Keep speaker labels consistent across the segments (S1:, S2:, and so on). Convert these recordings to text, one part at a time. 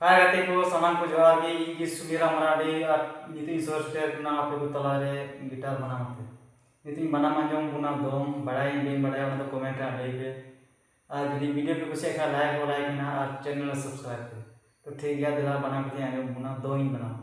S1: हाय गाते को सामान को जोहार गे ᱤᱧ ᱜᱮ ᱥᱩᱢᱤᱨᱟ ᱢᱟᱨᱟᱰᱤ ᱟᱨ ᱱᱤᱛᱚᱜ ᱤᱧ ᱥᱚᱨᱥᱴᱮ ᱠᱟᱱᱟ ᱟᱯᱮ ᱠᱚ ᱛᱟᱞᱟᱨᱮ ᱜᱤᱴᱟᱨ ᱵᱟᱱᱟᱢ ᱛᱮ ᱱᱤᱛᱚᱜ ᱤᱧ ᱵᱟᱱᱟᱢ ᱟᱸᱡᱚᱢ ᱵᱚᱱᱟ ᱫᱚᱢ ᱵᱟᱲᱟᱭ ᱵᱟᱹᱧ ᱵᱟᱲᱟᱭᱟ ᱚᱱᱟ ᱫᱚ ᱠᱚᱢᱮᱱᱴ ᱨᱮ ᱞᱟᱹᱭ ᱯᱮ ᱟᱨ ᱡᱩᱫᱤ ভিডিও ᱯᱮ ᱠᱩᱥᱤᱭᱟᱜ ᱠᱷᱟᱱ ᱞᱟᱭᱤᱠ ᱢᱮ ᱟᱨ ᱪᱮᱱᱮᱞ ᱥᱟᱵᱥᱠᱨᱟइब ᱯᱮ तो ठीक गया दिला बना के आंजम बुना दो ही बना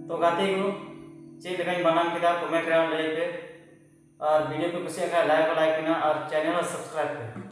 S1: तो गाते को चेक लेकिन बनाम किदा कमेंट रे लई पे और वीडियो को कुछ लाइक ना और चैनल सब्सक्राइब पे।